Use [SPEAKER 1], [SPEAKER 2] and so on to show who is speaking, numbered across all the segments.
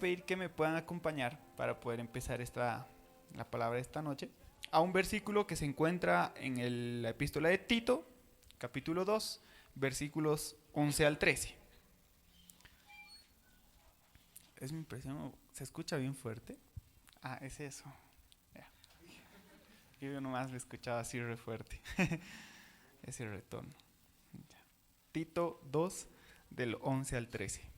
[SPEAKER 1] pedir que me puedan acompañar para poder empezar la palabra de esta noche a un versículo que se encuentra en la epístola de Tito, capítulo 2, versículos 11 al 13. Es mi impresión, ¿se escucha bien fuerte? Ah, es eso. Ya. Yo nomás lo escuchaba así re fuerte. Ese retorno. Ya. Tito 2, del 11 al 13.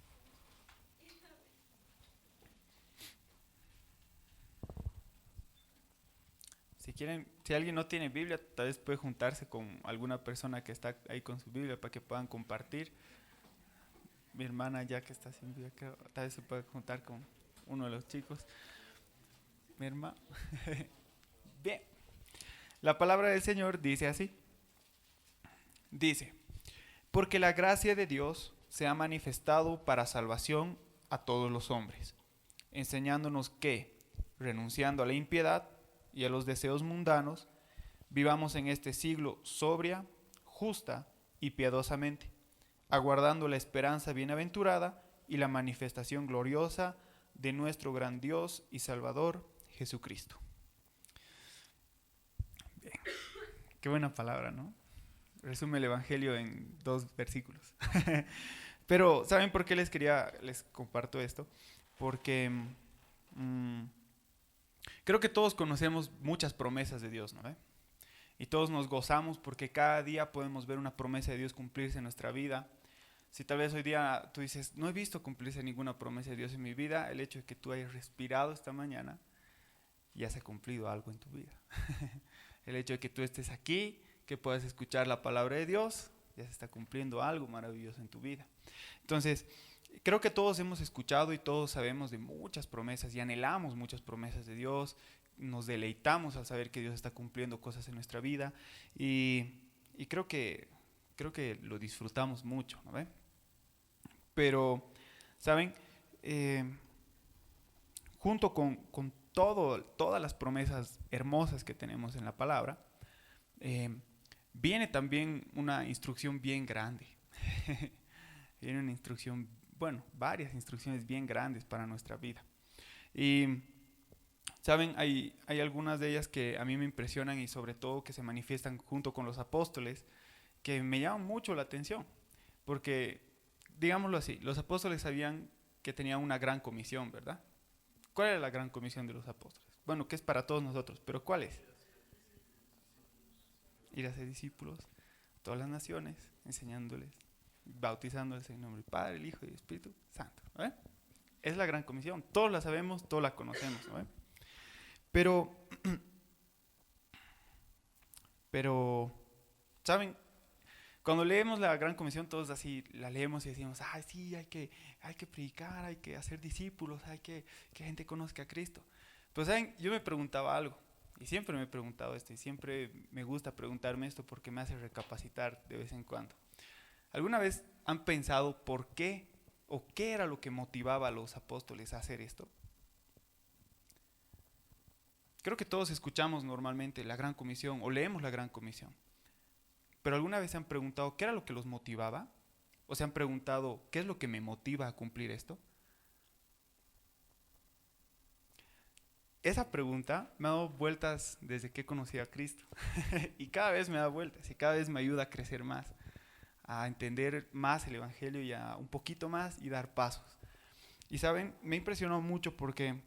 [SPEAKER 1] Si quieren, si alguien no tiene Biblia, tal vez puede juntarse con alguna persona que está ahí con su Biblia para que puedan compartir. Mi hermana ya que está sin Biblia, creo, tal vez se puede juntar con uno de los chicos. Mi hermana. Bien. La palabra del Señor dice así. Dice, porque la gracia de Dios se ha manifestado para salvación a todos los hombres, enseñándonos que, renunciando a la impiedad y a los deseos mundanos, vivamos en este siglo sobria, justa y piadosamente, aguardando la esperanza bienaventurada y la manifestación gloriosa de nuestro gran Dios y Salvador, Jesucristo. Bien. Qué buena palabra, ¿no? Resume el Evangelio en 2 versículos. Pero, ¿saben por qué les comparto esto? Porque creo que todos conocemos muchas promesas de Dios, ¿no? Y todos nos gozamos porque cada día podemos ver una promesa de Dios cumplirse en nuestra vida. Si tal vez hoy día tú dices, no he visto cumplirse ninguna promesa de Dios en mi vida, el hecho de que tú hayas respirado esta mañana, ya se ha cumplido algo en tu vida. El hecho de que tú estés aquí, que puedas escuchar la palabra de Dios, ya se está cumpliendo algo maravilloso en tu vida. Entonces, creo que todos hemos escuchado y todos sabemos de muchas promesas y anhelamos muchas promesas de Dios, nos deleitamos al saber que Dios está cumpliendo cosas en nuestra vida y creo que lo disfrutamos mucho, ¿no ve? Pero, ¿saben? Junto con todas las promesas hermosas que tenemos en la palabra, viene también una instrucción bien grande. Viene una instrucción, bueno, varias instrucciones bien grandes para nuestra vida. Y, ¿saben? Hay algunas de ellas que a mí me impresionan y sobre todo que se manifiestan junto con los apóstoles, que me llaman mucho la atención. Porque, digámoslo así, los apóstoles sabían que tenían una gran comisión, ¿verdad? ¿Cuál era la gran comisión de los apóstoles? Bueno, que es para todos nosotros, pero ¿cuál es? Ir a hacer discípulos a todas las naciones, enseñándoles, bautizándoles en nombre del Padre, el Hijo y el Espíritu Santo. ¿No? Es la gran comisión, todos la sabemos, todos la conocemos. ¿No? Pero, ¿saben? Cuando leemos la gran comisión, todos así la leemos y decimos, ay, sí, hay que predicar, hay que hacer discípulos, hay que la gente conozca a Cristo. Pero, ¿saben? Yo me preguntaba algo, y siempre me he preguntado esto, y siempre me gusta preguntarme esto porque me hace recapacitar de vez en cuando. ¿Alguna vez han pensado por qué o qué era lo que motivaba a los apóstoles a hacer esto? Creo que todos escuchamos normalmente la gran comisión o leemos la gran comisión. ¿Pero alguna vez se han preguntado qué era lo que los motivaba? ¿O se han preguntado qué es lo que me motiva a cumplir esto? Esa pregunta me ha dado vueltas desde que conocí a Cristo. Y cada vez me da vueltas y cada vez me ayuda a crecer más, a entender más el Evangelio y a un poquito más y dar pasos. Y saben, me ha impresionado mucho porque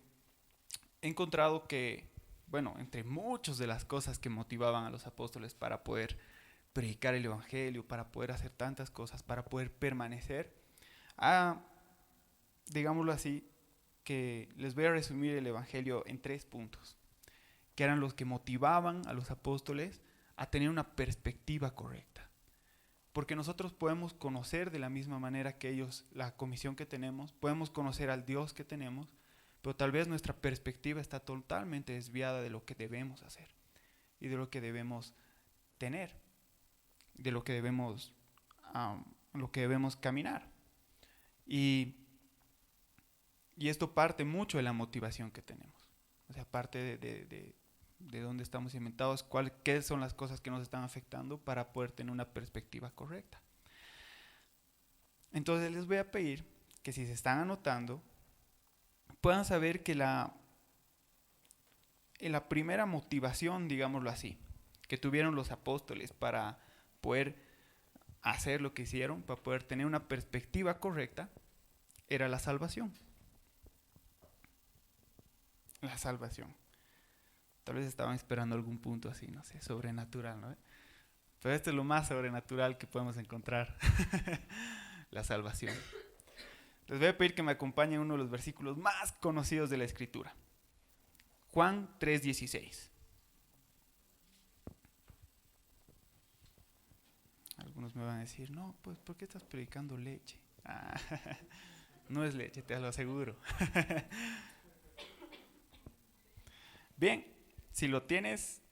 [SPEAKER 1] he encontrado que, bueno, entre muchas de las cosas que motivaban a los apóstoles para poder predicar el Evangelio, para poder hacer tantas cosas, para poder permanecer, digámoslo así, que les voy a resumir el Evangelio en 3 puntos, que eran los que motivaban a los apóstoles a tener una perspectiva correcta. Porque nosotros podemos conocer de la misma manera que ellos la comisión que tenemos, podemos conocer al Dios que tenemos, pero tal vez nuestra perspectiva está totalmente desviada de lo que debemos hacer y de lo que debemos tener, de lo que debemos caminar. Y esto parte mucho de la motivación que tenemos. O sea, parte de dónde estamos inventados, qué son las cosas que nos están afectando para poder tener una perspectiva correcta. Entonces les voy a pedir que si se están anotando, puedan saber que la primera motivación, digámoslo así, que tuvieron los apóstoles para poder hacer lo que hicieron, para poder tener una perspectiva correcta, era la salvación. La salvación. Tal vez estaban esperando algún punto así, no sé, sobrenatural, ¿no? Pero esto es lo más sobrenatural que podemos encontrar, la salvación. Les voy a pedir que me acompañen uno de los versículos más conocidos de la Escritura. Juan 3:16. Algunos me van a decir, no, pues, ¿por qué estás predicando leche? Ah, no es leche, te lo aseguro. Bien, si lo tienes,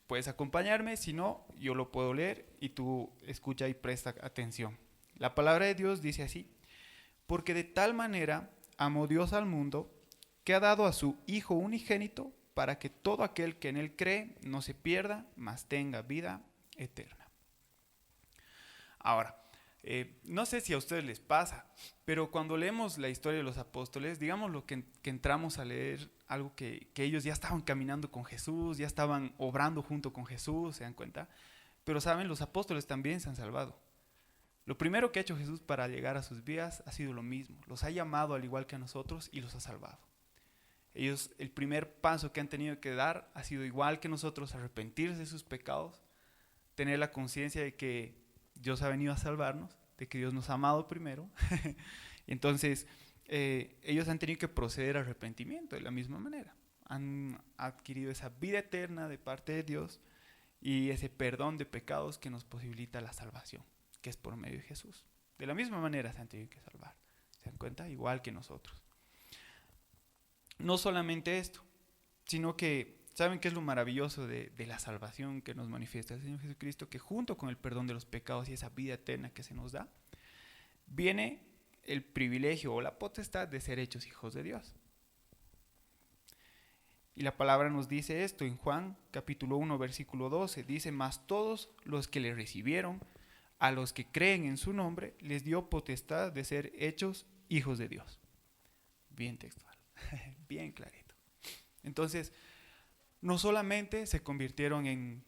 [SPEAKER 1] puedes acompañarme, si no, yo lo puedo leer y tú escucha y presta atención. La palabra de Dios dice así: porque de tal manera amó Dios al mundo, que ha dado a su Hijo unigénito, para que todo aquel que en él cree no se pierda, mas tenga vida eterna. Ahora, no sé si a ustedes les pasa, pero cuando leemos la historia de los apóstoles, digamos lo que entramos a leer algo que ellos ya estaban caminando con Jesús, ya estaban obrando junto con Jesús, ¿se dan cuenta? Pero saben, los apóstoles también se han salvado. Lo primero que ha hecho Jesús para llegar a sus vidas ha sido lo mismo. Los ha llamado al igual que a nosotros y los ha salvado. Ellos, el primer paso que han tenido que dar ha sido igual que nosotros, arrepentirse de sus pecados, tener la conciencia de que Dios ha venido a salvarnos, de que Dios nos ha amado primero. Entonces, ellos han tenido que proceder al arrepentimiento de la misma manera. Han adquirido esa vida eterna de parte de Dios y ese perdón de pecados que nos posibilita la salvación, que es por medio de Jesús. De la misma manera se han tenido que salvar. ¿Se dan cuenta? Igual que nosotros. No solamente esto, sino que, ¿saben qué es lo maravilloso de la salvación que nos manifiesta el Señor Jesucristo? Que junto con el perdón de los pecados y esa vida eterna que se nos da, viene el privilegio o la potestad de ser hechos hijos de Dios. Y la palabra nos dice esto en Juan capítulo 1 versículo 12. Dice: mas todos los que le recibieron, a los que creen en su nombre, les dio potestad de ser hechos hijos de Dios. Bien textual, bien clarito. Entonces, no solamente se convirtieron en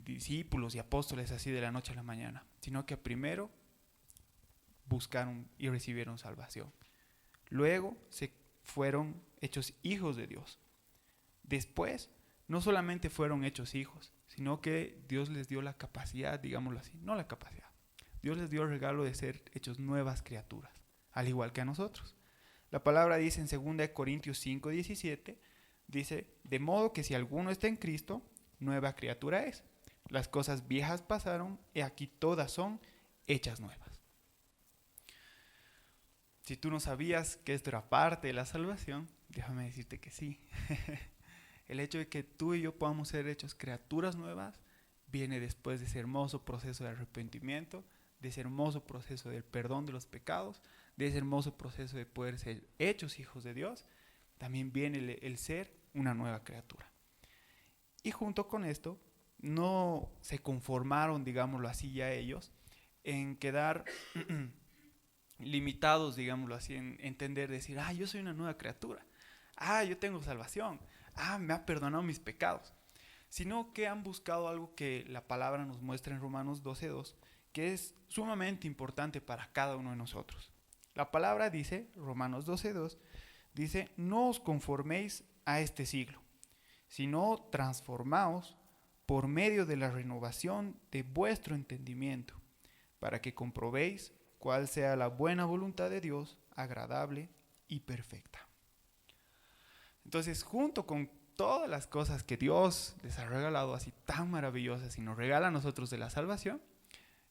[SPEAKER 1] discípulos y apóstoles así de la noche a la mañana, sino que primero buscaron y recibieron salvación. Luego se fueron hechos hijos de Dios. Después, no solamente fueron hechos hijos, sino que Dios les dio la capacidad, digámoslo así, no la capacidad. Dios les dio el regalo de ser hechos nuevas criaturas, al igual que a nosotros. La palabra dice en 2 Corintios 5:17, dice: de modo que si alguno está en Cristo, nueva criatura es. Las cosas viejas pasaron, y aquí todas son hechas nuevas. Si tú no sabías que esto era parte de la salvación, déjame decirte que sí. El hecho de que tú y yo podamos ser hechos criaturas nuevas viene después de ese hermoso proceso de arrepentimiento, de ese hermoso proceso del perdón de los pecados, de ese hermoso proceso de poder ser hechos hijos de Dios. También viene el ser una nueva criatura. Y junto con esto, no se conformaron, digámoslo así, ya ellos, en quedar limitados, digámoslo así, en entender, decir: yo soy una nueva criatura, yo tengo salvación, me ha perdonado mis pecados, sino que han buscado algo que la palabra nos muestra en Romanos 12:2, que es sumamente importante para cada uno de nosotros. La palabra dice, Romanos 12:2, dice: no os conforméis a este siglo, sino transformaos por medio de la renovación de vuestro entendimiento, para que comprobéis cuál sea la buena voluntad de Dios, agradable y perfecta. Entonces, junto con todas las cosas que Dios les ha regalado así tan maravillosas y nos regala a nosotros de la salvación,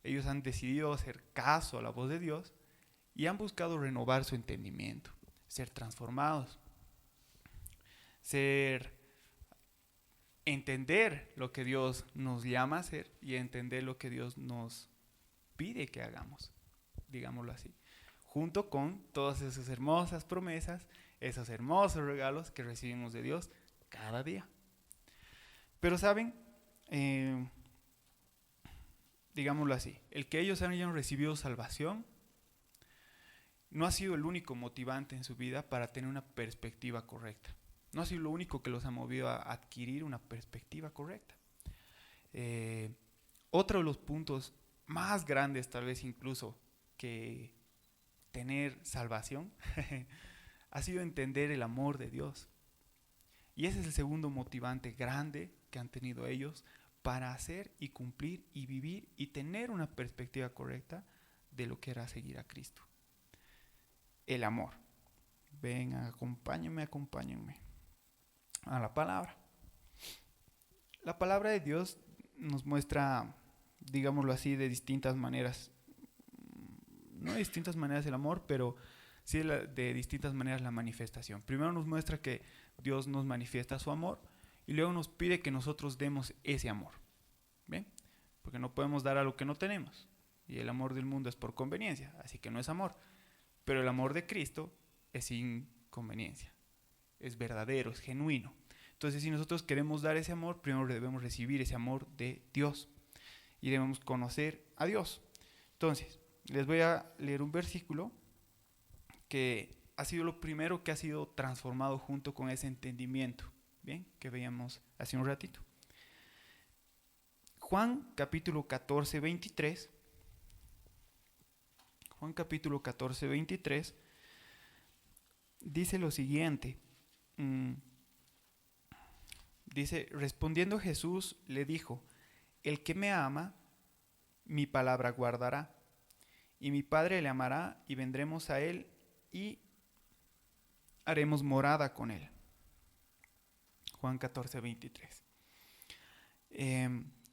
[SPEAKER 1] ellos han decidido hacer caso a la voz de Dios y han buscado renovar su entendimiento, ser transformados, entender lo que Dios nos llama a hacer y entender lo que Dios nos pide que hagamos, digámoslo así, junto con todas esas hermosas promesas, esos hermosos regalos que recibimos de Dios cada día. Pero saben, digámoslo así, el que ellos hayan recibido salvación no ha sido el único motivante en su vida para tener una perspectiva correcta. No ha sido lo único que los ha movido a adquirir una perspectiva correcta. Otro de los puntos más grandes, tal vez incluso, que tener salvación, ha sido entender el amor de Dios. Y ese es el segundo motivante grande que han tenido ellos para hacer y cumplir y vivir y tener una perspectiva correcta de lo que era seguir a Cristo. El amor. Vengan, acompáñenme a la palabra. La palabra de Dios nos muestra, digámoslo así, de distintas maneras. No de distintas maneras el amor, pero sí de distintas maneras la manifestación. Primero nos muestra que Dios nos manifiesta su amor y luego nos pide que nosotros demos ese amor. ¿Bien? Porque no podemos dar algo que no tenemos. Y el amor del mundo es por conveniencia, así que no es amor. Pero el amor de Cristo es sin conveniencia. Es verdadero, es genuino. Entonces, si nosotros queremos dar ese amor, primero debemos recibir ese amor de Dios. Y debemos conocer a Dios. Entonces, les voy a leer un versículo que ha sido lo primero que ha sido transformado junto con ese entendimiento, ¿bien? Que veíamos hace un ratito. Juan capítulo 14, 23. Juan capítulo 14, 23 dice lo siguiente. Dice, respondiendo Jesús le dijo, el que me ama, mi palabra guardará, y mi Padre le amará, y vendremos a él, y haremos morada con él. Juan 14, 23.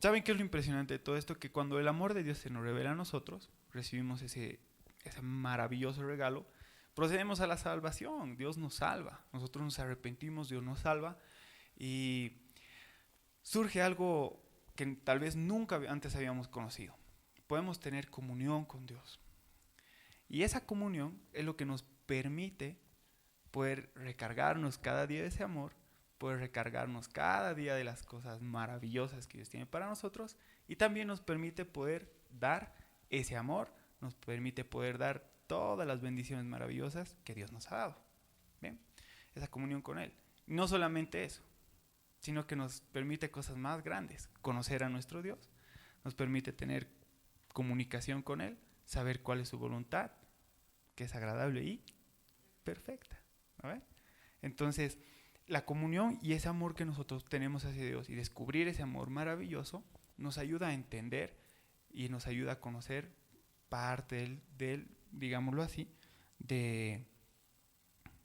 [SPEAKER 1] ¿Saben qué es lo impresionante de todo esto? Que cuando el amor de Dios se nos revela a nosotros, recibimos ese maravilloso regalo, procedemos a la salvación. Dios nos salva, nosotros nos arrepentimos, Dios nos salva, y surge algo que tal vez nunca antes habíamos conocido. Podemos tener comunión con Dios. Y esa comunión es lo que nos permite poder recargarnos cada día de ese amor, poder recargarnos cada día de las cosas maravillosas que Dios tiene para nosotros, y también nos permite poder dar ese amor, nos permite poder dar todas las bendiciones maravillosas que Dios nos ha dado. ¿Bien? Esa comunión con Él. No solamente eso, sino que nos permite cosas más grandes, conocer a nuestro Dios, nos permite tener comunicación con Él, saber cuál es su voluntad, que es agradable y perfecta. ¿No? Entonces, la comunión y ese amor que nosotros tenemos hacia Dios y descubrir ese amor maravilloso nos ayuda a entender y nos ayuda a conocer parte del, digámoslo así, de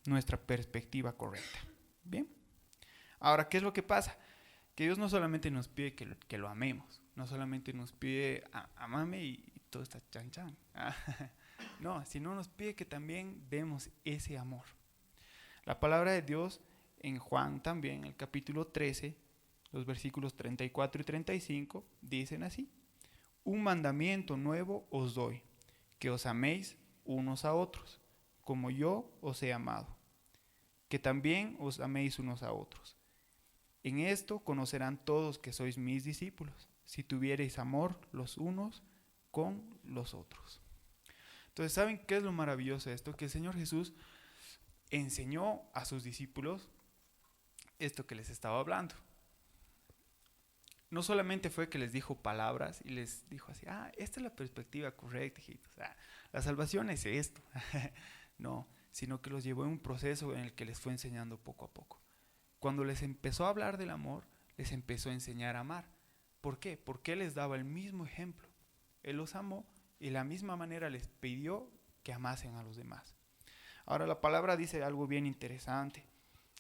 [SPEAKER 1] nuestra perspectiva correcta. ¿Bien? Ahora, ¿qué es lo que pasa? Que Dios no solamente nos pide que lo amemos, no solamente nos pide amame y todo está chan chan. No, sino nos pide que también demos ese amor. La palabra de Dios en Juan también, el capítulo 13, los versículos 34 y 35, dicen así: un mandamiento nuevo os doy, que os améis unos a otros, como yo os he amado, que también os améis unos a otros. En esto conocerán todos que sois mis discípulos, si tuviereis amor los unos con los otros. Entonces, ¿saben qué es lo maravilloso de esto? Que el Señor Jesús enseñó a sus discípulos esto que les estaba hablando. No solamente fue que les dijo palabras y les dijo así, esta es la perspectiva correcta, hijitos. La salvación es esto. No, sino que los llevó en un proceso en el que les fue enseñando poco a poco. Cuando les empezó a hablar del amor, les empezó a enseñar a amar. ¿Por qué? Porque Él les daba el mismo ejemplo. Él los amó y de la misma manera les pidió que amasen a los demás. Ahora la palabra dice algo bien interesante.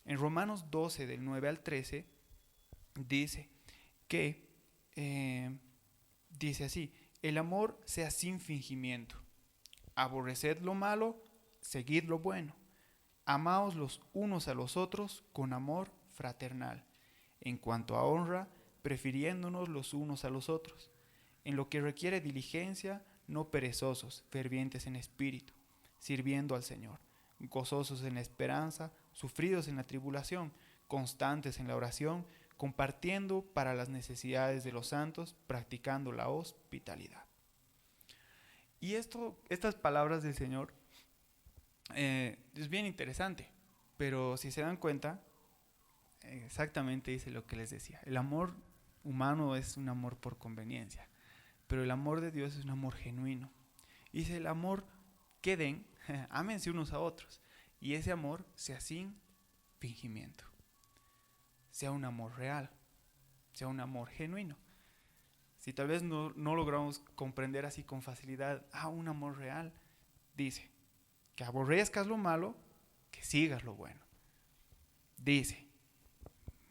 [SPEAKER 1] En Romanos 12, del 9 al 13, dice que, dice así: el amor sea sin fingimiento. Aborreced lo malo, seguid lo bueno. Amaos los unos a los otros con amor fraternal. En cuanto a honra, prefiriéndonos los unos a los otros. En lo que requiere diligencia, no perezosos, fervientes en espíritu, sirviendo al Señor, gozosos en la esperanza, sufridos en la tribulación, constantes en la oración, compartiendo para las necesidades de los santos, practicando la hospitalidad. Y estas palabras del Señor Es bien interesante, pero si se dan cuenta, exactamente dice lo que les decía. El amor humano es un amor por conveniencia, pero el amor de Dios es un amor genuino. Dice el amor que den, ámense unos a otros, y ese amor sea sin fingimiento, sea un amor real, sea un amor genuino. Si tal vez no logramos comprender así con facilidad, un amor real, dice que aborrezcas lo malo, que sigas lo bueno. Dice,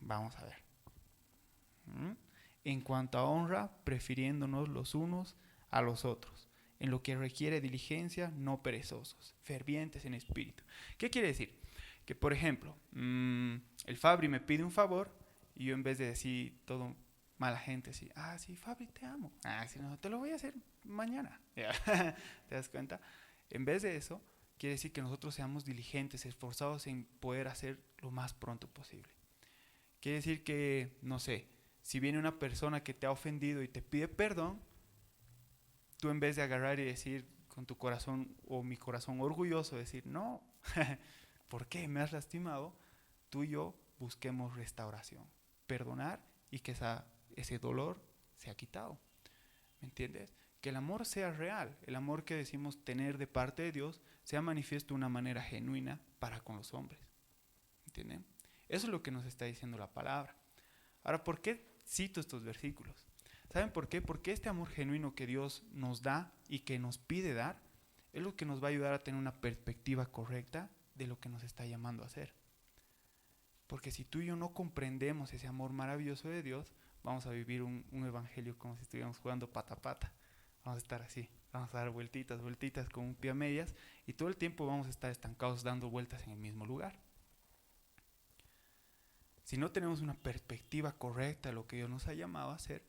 [SPEAKER 1] vamos a ver, en cuanto a honra, prefiriéndonos los unos a los otros, en lo que requiere diligencia, no perezosos, fervientes en espíritu. ¿Qué quiere decir? Que, por ejemplo, el Fabri me pide un favor y yo, en vez de decir todo mala gente, sí, sí, Fabri, te amo. Sí, no, te lo voy a hacer mañana. ¿Te das cuenta? En vez de eso, quiere decir que nosotros seamos diligentes, esforzados en poder hacer lo más pronto posible. Quiere decir que, no sé, si viene una persona que te ha ofendido y te pide perdón, tú, en vez de agarrar y decir con tu corazón o mi corazón orgulloso, decir, no, ¿por qué me has lastimado? Tú y yo busquemos restauración, perdonar y que ese dolor sea quitado. ¿Me entiendes? Que el amor sea real, el amor que decimos tener de parte de Dios sea manifiesto de una manera genuina para con los hombres. ¿Entienden? Eso es lo que nos está diciendo la palabra. Ahora, ¿por qué cito estos versículos? ¿Saben por qué? Porque este amor genuino que Dios nos da y que nos pide dar es lo que nos va a ayudar a tener una perspectiva correcta de lo que nos está llamando a hacer. Porque si tú y yo no comprendemos ese amor maravilloso de Dios, vamos a vivir un evangelio como si estuviéramos jugando pata a pata. Vamos a estar así, vamos a dar vueltitas con un pie a medias y todo el tiempo vamos a estar estancados dando vueltas en el mismo lugar. Si no tenemos una perspectiva correcta de lo que Dios nos ha llamado a hacer,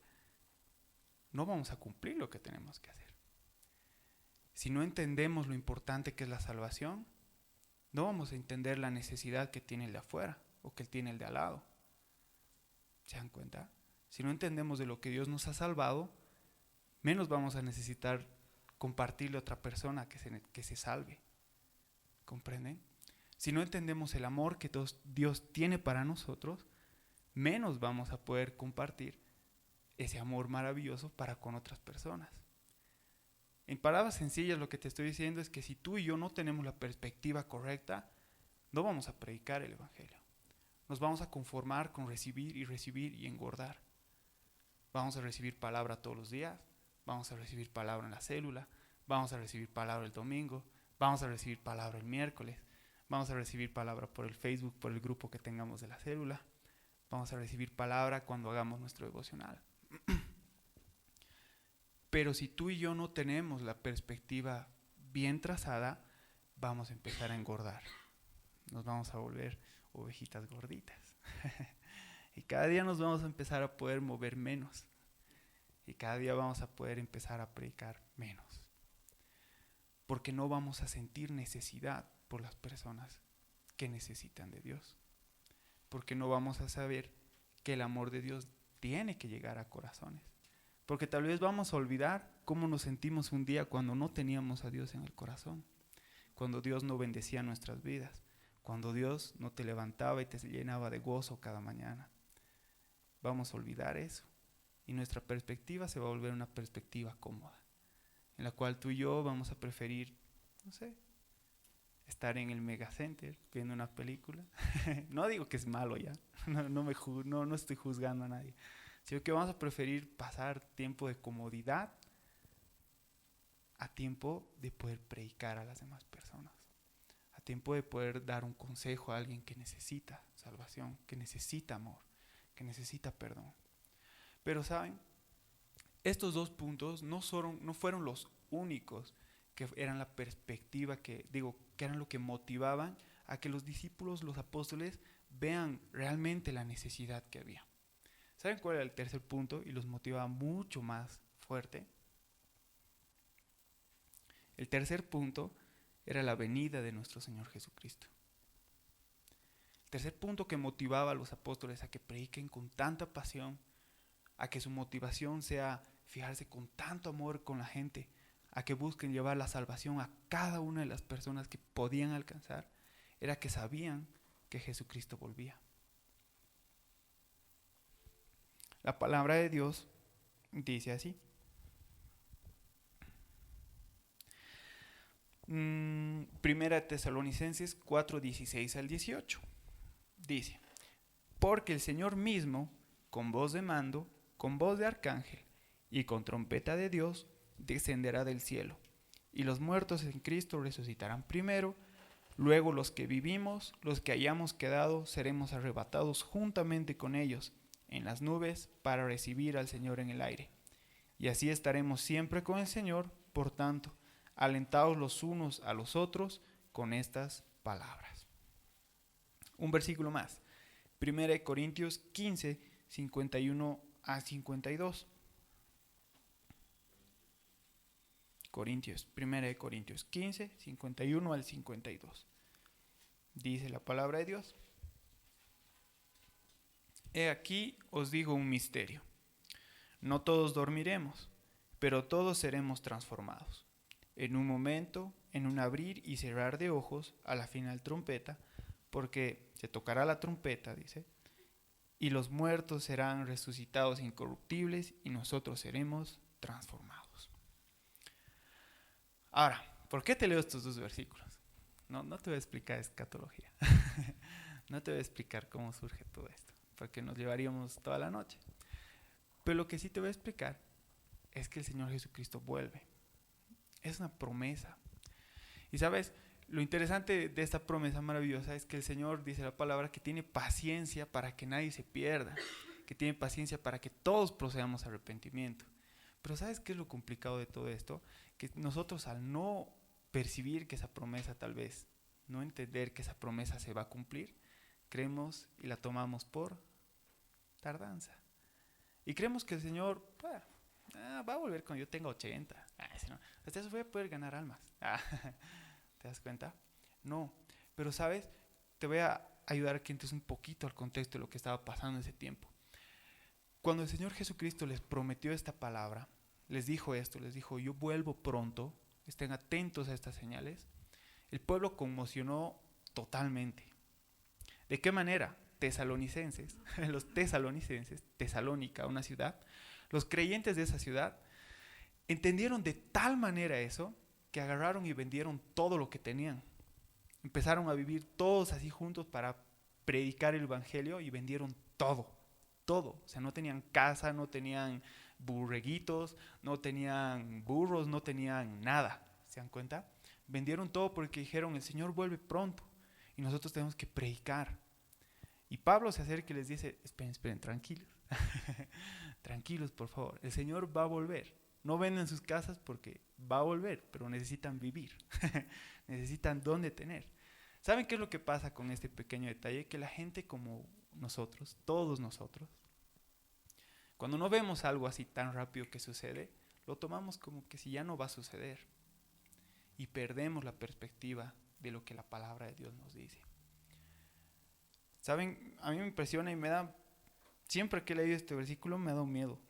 [SPEAKER 1] no vamos a cumplir lo que tenemos que hacer. Si no entendemos lo importante que es la salvación, no vamos a entender la necesidad que tiene el de afuera o que tiene el de al lado. ¿Se dan cuenta? Si no entendemos de lo que Dios nos ha salvado, menos vamos a necesitar compartirle a otra persona que se salve. ¿Comprenden? Si no entendemos el amor que Dios tiene para nosotros, menos vamos a poder compartir ese amor maravilloso para con otras personas. En palabras sencillas, lo que te estoy diciendo es que si tú y yo no tenemos la perspectiva correcta, no vamos a predicar el evangelio. Nos vamos a conformar con recibir y engordar. Vamos a recibir palabra todos los días, vamos a recibir palabra en la célula, vamos a recibir palabra el domingo, vamos a recibir palabra el miércoles, vamos a recibir palabra por el Facebook, por el grupo que tengamos de la célula, vamos a recibir palabra cuando hagamos nuestro devocional. Pero si tú y yo no tenemos la perspectiva bien trazada, vamos a empezar a engordar. Nos vamos a volver ovejitas gorditas. Y cada día nos vamos a empezar a poder mover menos. Y cada día vamos a poder empezar a predicar menos. Porque no vamos a sentir necesidad por las personas que necesitan de Dios. Porque no vamos a saber que el amor de Dios tiene que llegar a corazones. Porque tal vez vamos a olvidar cómo nos sentimos un día cuando no teníamos a Dios en el corazón. Cuando Dios no bendecía nuestras vidas. Cuando Dios no te levantaba y te llenaba de gozo cada mañana. Vamos a olvidar eso. Y nuestra perspectiva se va a volver una perspectiva cómoda. En la cual tú y yo vamos a preferir, no sé, estar en el Megacenter viendo una película. No digo que es malo ya. No estoy juzgando a nadie. Sino que vamos a preferir pasar tiempo de comodidad a tiempo de poder predicar a las demás personas. A tiempo de poder dar un consejo a alguien que necesita salvación, que necesita amor, que necesita perdón. Pero ¿saben? Estos dos puntos no fueron los únicos que eran la perspectiva que eran lo que motivaban a que los discípulos, los apóstoles, vean realmente la necesidad que había. ¿Saben cuál era el tercer punto? Y los motivaba mucho más fuerte. El tercer punto era la venida de nuestro Señor Jesucristo. El tercer punto que motivaba a los apóstoles a que prediquen con tanta pasión, a que su motivación sea fijarse con tanto amor con la gente, a que busquen llevar la salvación a cada una de las personas que podían alcanzar, era que sabían que Jesucristo volvía. La palabra de Dios dice así. Primera Tesalonicenses 4, 16 al 18. Dice: porque el Señor mismo, con voz de mando, con voz de arcángel y con trompeta de Dios, descenderá del cielo, y los muertos en Cristo resucitarán primero. Luego los que vivimos, los que hayamos quedado, seremos arrebatados juntamente con ellos en las nubes para recibir al Señor en el aire. Y así estaremos siempre con el Señor. Por tanto, alentaos los unos a los otros con estas palabras. Un versículo más. 1 Corintios 15, 51 a 52. 1 Corintios 15, 51 al 52. Dice la palabra de Dios: he aquí os digo un misterio. No todos dormiremos, pero todos seremos transformados. En un momento, en un abrir y cerrar de ojos, a la final trompeta, porque se tocará la trompeta, dice, y los muertos serán resucitados incorruptibles y nosotros seremos transformados. Ahora, ¿por qué te leo estos dos versículos? No te voy a explicar escatología. No te voy a explicar cómo surge todo esto, porque nos llevaríamos toda la noche. Pero lo que sí te voy a explicar es que el Señor Jesucristo vuelve. Es una promesa. Y sabes, lo interesante de esta promesa maravillosa es que el Señor, dice la palabra, que tiene paciencia para que nadie se pierda, que tiene paciencia para que todos procedamos a arrepentimiento. Pero ¿sabes qué es lo complicado de todo esto? Que nosotros, al no percibir que esa promesa, tal vez no entender que esa promesa se va a cumplir, creemos y la tomamos por tardanza. Y creemos que el Señor va a volver cuando yo tenga 80. Hasta eso voy a poder ganar almas. ¿Te das cuenta? No. Pero ¿sabes? Te voy a ayudar a que entres un poquito al contexto de lo que estaba pasando en ese tiempo. Cuando el Señor Jesucristo les prometió esta palabra, les dijo esto, les dijo: yo vuelvo pronto, estén atentos a estas señales. El pueblo conmocionó totalmente. ¿De qué manera? Los tesalonicenses, Tesalónica, una ciudad, los creyentes de esa ciudad entendieron de tal manera eso que agarraron y vendieron todo lo que tenían. Empezaron a vivir todos así juntos para predicar el evangelio y vendieron todo. O sea, no tenían casa, no tenían burreguitos, no tenían burros, no tenían nada. ¿Se dan cuenta? Vendieron todo porque dijeron: el Señor vuelve pronto y nosotros tenemos que predicar. Y Pablo se acerca y les dice: esperen, tranquilos. Tranquilos, por favor. El Señor va a volver. No venden sus casas porque va a volver, pero necesitan vivir. Necesitan dónde tener. ¿Saben qué es lo que pasa con este pequeño detalle? Que la gente como nosotros, todos nosotros, cuando no vemos algo así tan rápido que sucede, lo tomamos como que si ya no va a suceder. Y perdemos la perspectiva de lo que la palabra de Dios nos dice. ¿Saben? A mí me impresiona y me da... Siempre que he leído este versículo me ha dado miedo.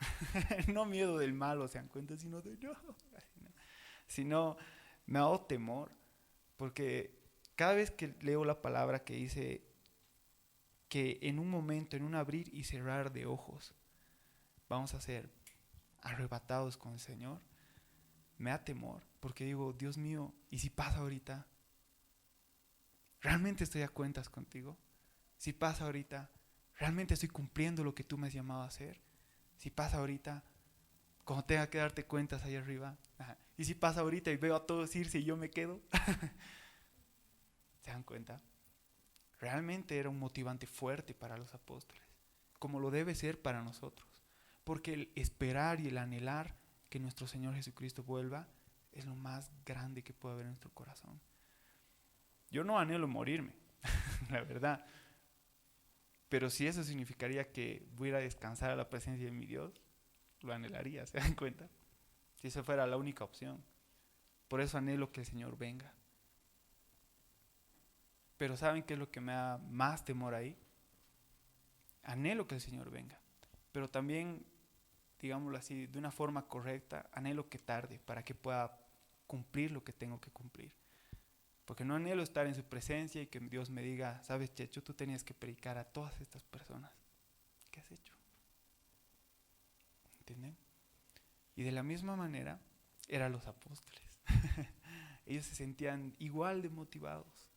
[SPEAKER 1] No miedo del malo, se dan cuenta, sino de no. Sino me ha dado temor. Porque cada vez que leo la palabra que dice que en un momento, en un abrir y cerrar de ojos, vamos a ser arrebatados con el Señor, me da temor. Porque digo: Dios mío, ¿y si pasa ahorita? ¿Realmente estoy a cuentas contigo? Si pasa ahorita, ¿realmente estoy cumpliendo lo que tú me has llamado a hacer? Si pasa ahorita, cuando tenga que darte cuentas ahí arriba. Y si pasa ahorita y veo a todos irse y yo me quedo. ¿Se dan cuenta? Realmente era un motivante fuerte para los apóstoles, como lo debe ser para nosotros. Porque el esperar y el anhelar que nuestro Señor Jesucristo vuelva es lo más grande que puede haber en nuestro corazón. Yo no anhelo morirme, la verdad. Pero si eso significaría que voy a ir a descansar a la presencia de mi Dios, lo anhelaría, ¿se dan cuenta? Si esa fuera la única opción. Por eso anhelo que el Señor venga. Pero ¿saben qué es lo que me da más temor ahí? Anhelo que el Señor venga. Pero también, digámoslo así, de una forma correcta, anhelo que tarde para que pueda cumplir lo que tengo que cumplir. Porque no anhelo estar en su presencia y que Dios me diga, sabes, Checho, tú tenías que predicar a todas estas personas. ¿Qué has hecho? ¿Entienden? Y de la misma manera eran los apóstoles. Ellos se sentían igual de motivados,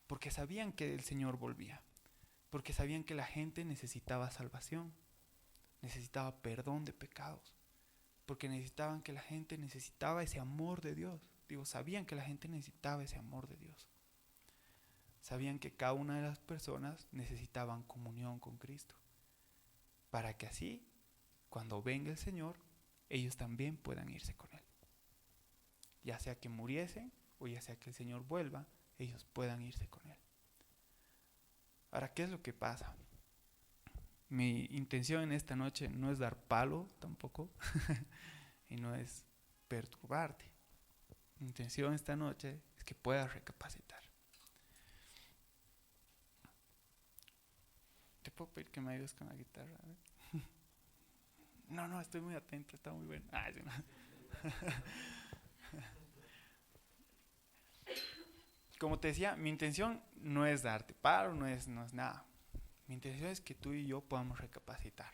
[SPEAKER 1] porque sabían que el Señor volvía, porque sabían que la gente necesitaba salvación, necesitaba perdón de pecados, porque necesitaban que la gente necesitaba ese amor de Dios. Sabían que la gente necesitaba ese amor de Dios. Sabían que cada una de las personas necesitaban comunión con Cristo, para que así, cuando venga el Señor, ellos también puedan irse con Él. Ya sea que muriesen o ya sea que el Señor vuelva, ellos puedan irse con Él. Ahora, ¿qué es lo que pasa? Mi intención en esta noche no es dar palo tampoco y no es perturbarte. Mi intención esta noche es que puedas recapacitar. ¿Te puedo pedir que me ayudes con la guitarra? No, estoy muy atento, está muy bueno. Sí, no. Como te decía, mi intención no es darte palo, no es nada. Mi intención es que tú y yo podamos recapacitar.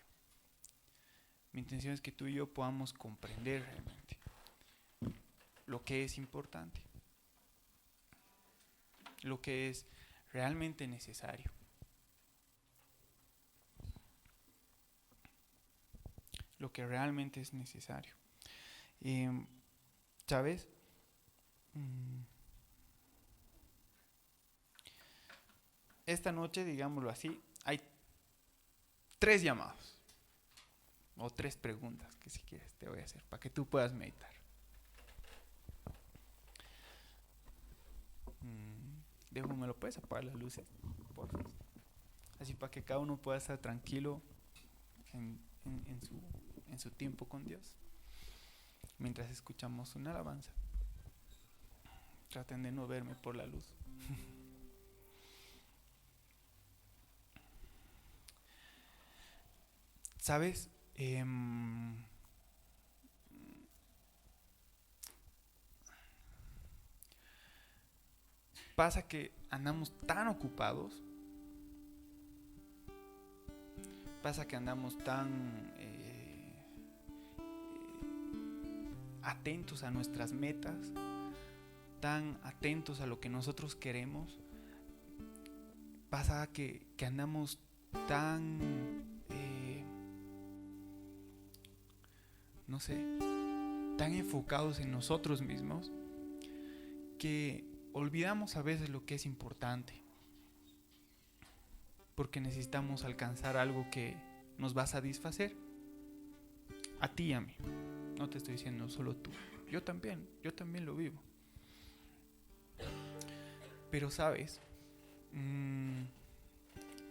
[SPEAKER 1] Mi intención es que tú y yo podamos comprender realmente lo que es importante, lo que es realmente necesario. Lo que realmente es necesario. ¿Sabes? Esta noche, digámoslo así, hay 3 llamados o 3 preguntas que si quieres te voy a hacer para que tú puedas meditar. ¿Me lo puedes apagar las luces? Por favor. Así para que cada uno pueda estar tranquilo en su tiempo con Dios. Mientras escuchamos una alabanza. Traten de no verme por la luz. ¿Sabes? Pasa que andamos tan ocupados, pasa que andamos tan atentos a nuestras metas, tan atentos a lo que nosotros queremos, pasa que andamos tan tan enfocados en nosotros mismos que olvidamos a veces lo que es importante, porque necesitamos alcanzar algo que nos va a satisfacer a ti y a mí. No te estoy diciendo solo tú, yo también lo vivo. Pero sabes, el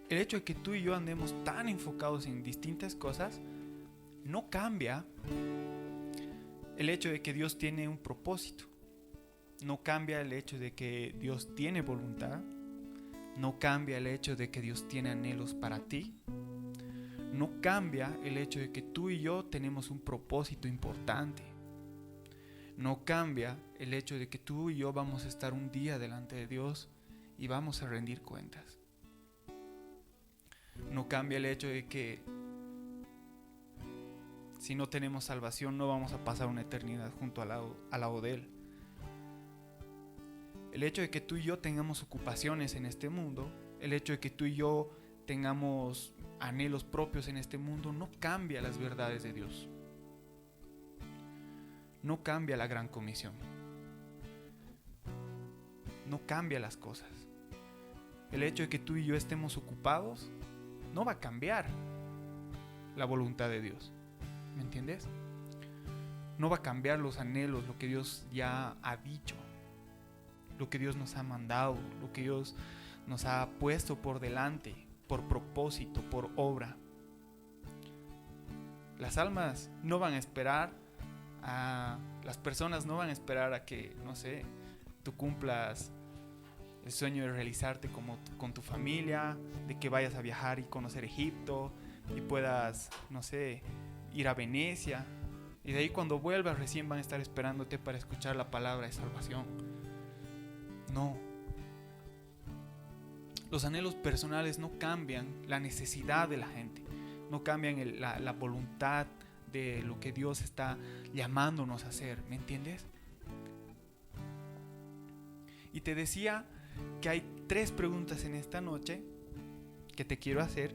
[SPEAKER 1] hecho de que tú y yo andemos tan enfocados en distintas cosas no cambia el hecho de que Dios tiene un propósito. No cambia el hecho de que Dios tiene voluntad. No cambia el hecho de que Dios tiene anhelos para ti. No cambia el hecho de que tú y yo tenemos un propósito importante. No cambia el hecho de que tú y yo vamos a estar un día delante de Dios y vamos a rendir cuentas. No cambia el hecho de que si no tenemos salvación no vamos a pasar una eternidad junto al lado de Él. El hecho de que tú y yo tengamos ocupaciones en este mundo, el hecho de que tú y yo tengamos anhelos propios en este mundo, no cambia las verdades de Dios. No cambia la gran comisión. No cambia las cosas. El hecho de que tú y yo estemos ocupados no va a cambiar la voluntad de Dios. ¿Me entiendes? No va a cambiar los anhelos, lo que Dios ya ha dicho, lo que Dios nos ha mandado, lo que Dios nos ha puesto por delante, por propósito, por obra. Las almas no van a esperar las personas no van a esperar a que, tú cumplas el sueño de realizarte con tu familia, de que vayas a viajar y conocer Egipto y puedas, ir a Venecia. Y de ahí cuando vuelvas recién van a estar esperándote para escuchar la palabra de salvación. No. Los anhelos personales no cambian la necesidad de la gente, no cambian la voluntad de lo que Dios está llamándonos a hacer, ¿me entiendes? Y te decía que hay 3 preguntas en esta noche que te quiero hacer,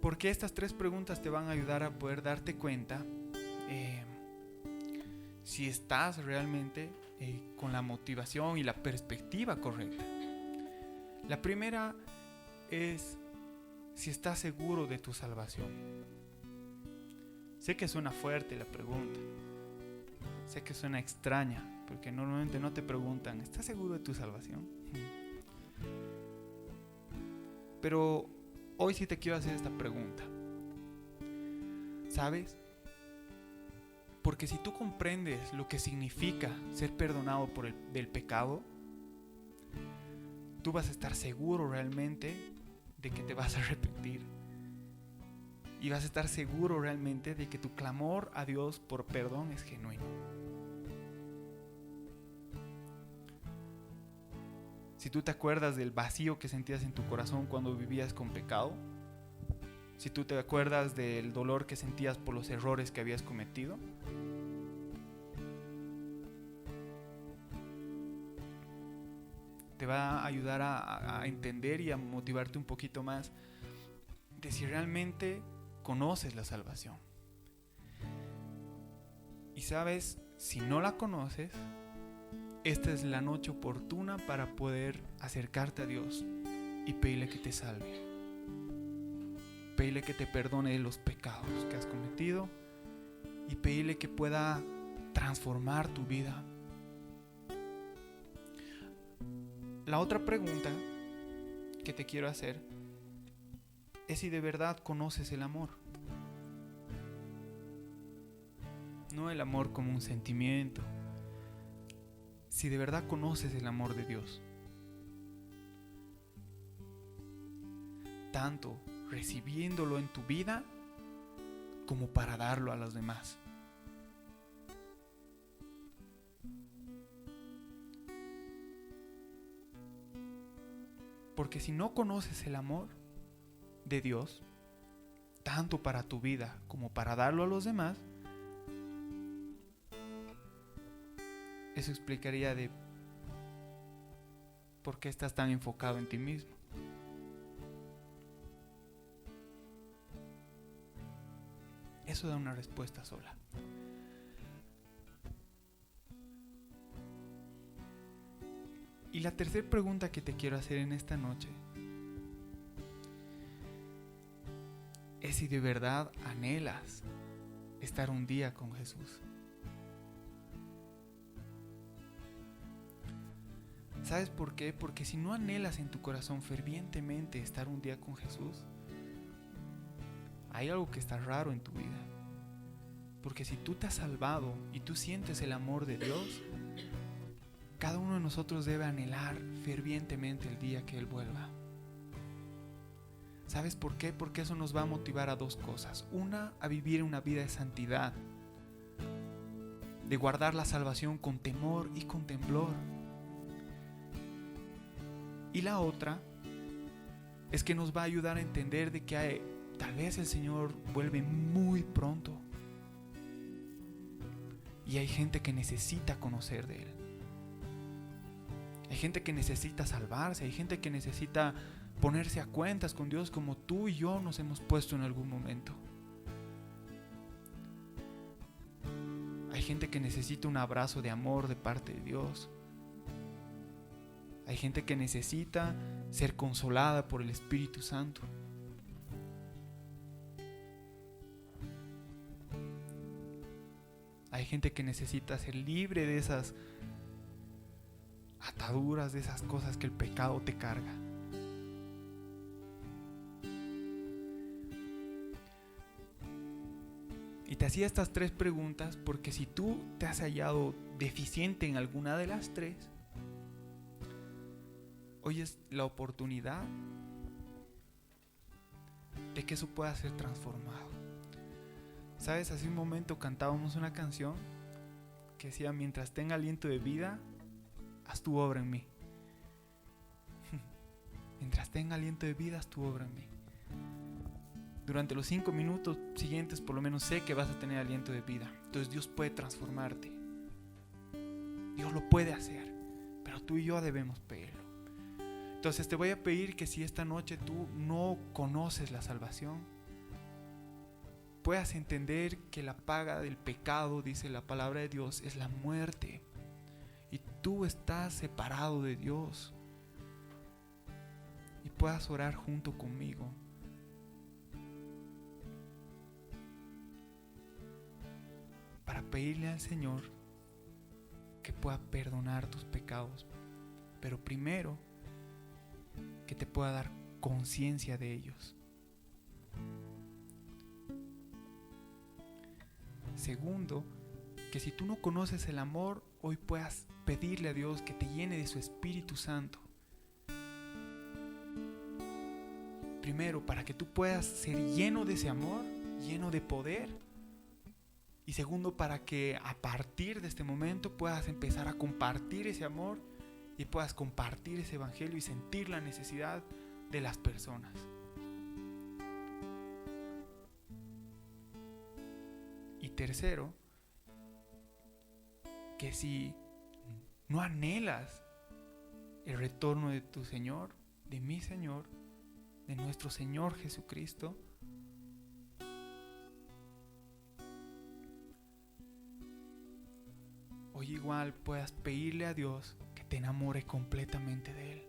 [SPEAKER 1] porque estas 3 preguntas te van a ayudar a poder darte cuenta si estás realmente con la motivación y la perspectiva correcta. La primera es si estás seguro de tu salvación. Sé que suena fuerte la pregunta, sé que suena extraña, porque normalmente no te preguntan, ¿estás seguro de tu salvación? Pero hoy sí te quiero hacer esta pregunta. ¿Sabes? Porque si tú comprendes lo que significa ser perdonado del pecado, tú vas a estar seguro realmente de que te vas a arrepentir. Y vas a estar seguro realmente de que tu clamor a Dios por perdón es genuino. Si tú te acuerdas del vacío que sentías en tu corazón cuando vivías con pecado, si tú te acuerdas del dolor que sentías por los errores que habías cometido, te va a ayudar a entender y a motivarte un poquito más de si realmente conoces la salvación. Y sabes, si no la conoces, esta es la noche oportuna para poder acercarte a Dios y pedirle que te salve. Pedirle que te perdone los pecados que has cometido y pedirle que pueda transformar tu vida. La otra pregunta que te quiero hacer es si de verdad conoces el amor. No el amor como un sentimiento. Si de verdad conoces el amor de Dios. Tanto recibiéndolo en tu vida como para darlo a los demás. Porque si no conoces el amor de Dios, tanto para tu vida como para darlo a los demás, eso explicaría de por qué estás tan enfocado en ti mismo. Eso da una respuesta sola. Y la tercera pregunta que te quiero hacer en esta noche es si de verdad anhelas estar un día con Jesús. ¿Sabes por qué? Porque si no anhelas en tu corazón fervientemente estar un día con Jesús, hay algo que está raro en tu vida. Porque si tú te has salvado y tú sientes el amor de Dios, cada uno de nosotros debe anhelar fervientemente el día que Él vuelva. ¿Sabes por qué? Porque eso nos va a motivar a 2 cosas. Una, a vivir una vida de santidad, de guardar la salvación con temor y con temblor. Y la otra es que nos va a ayudar a entender de que tal vez el Señor vuelve muy pronto. Y hay gente que necesita conocer de Él. Hay gente que necesita salvarse, hay gente que necesita ponerse a cuentas con Dios como tú y yo nos hemos puesto en algún momento. Hay gente que necesita un abrazo de amor de parte de Dios. Hay gente que necesita ser consolada por el Espíritu Santo. Hay gente que necesita ser libre de esas ataduras, de esas cosas que el pecado te carga. Y te hacía estas 3 preguntas porque si tú te has hallado deficiente en alguna de las 3, hoy es la oportunidad de que eso pueda ser transformado. ¿Sabes? Hace un momento cantábamos una canción que decía: mientras tenga aliento de vida, haz tu obra en mí. Mientras tenga aliento de vida, haz tu obra en mí. Durante los 5 minutos siguientes, por lo menos sé que vas a tener aliento de vida. Entonces Dios puede transformarte. Dios lo puede hacer, pero tú y yo debemos pedirlo. Entonces te voy a pedir que si esta noche tú no conoces la salvación, puedas entender que la paga del pecado, dice la palabra de Dios, es la muerte. Y tú estás separado de Dios. Y puedas orar junto conmigo. Para pedirle al Señor que pueda perdonar tus pecados. Pero primero, que te pueda dar conciencia de ellos. Segundo, que si tú no conoces el amor, hoy puedas pedirle a Dios que te llene de su Espíritu Santo. Primero, para que tú puedas ser lleno de ese amor, lleno de poder. Y segundo, para que a partir de este momento puedas empezar a compartir ese amor y puedas compartir ese evangelio y sentir la necesidad de las personas. Y tercero, que si no anhelas el retorno de tu Señor, de mi Señor, de nuestro Señor Jesucristo, hoy igual puedas pedirle a Dios que te enamore completamente de Él.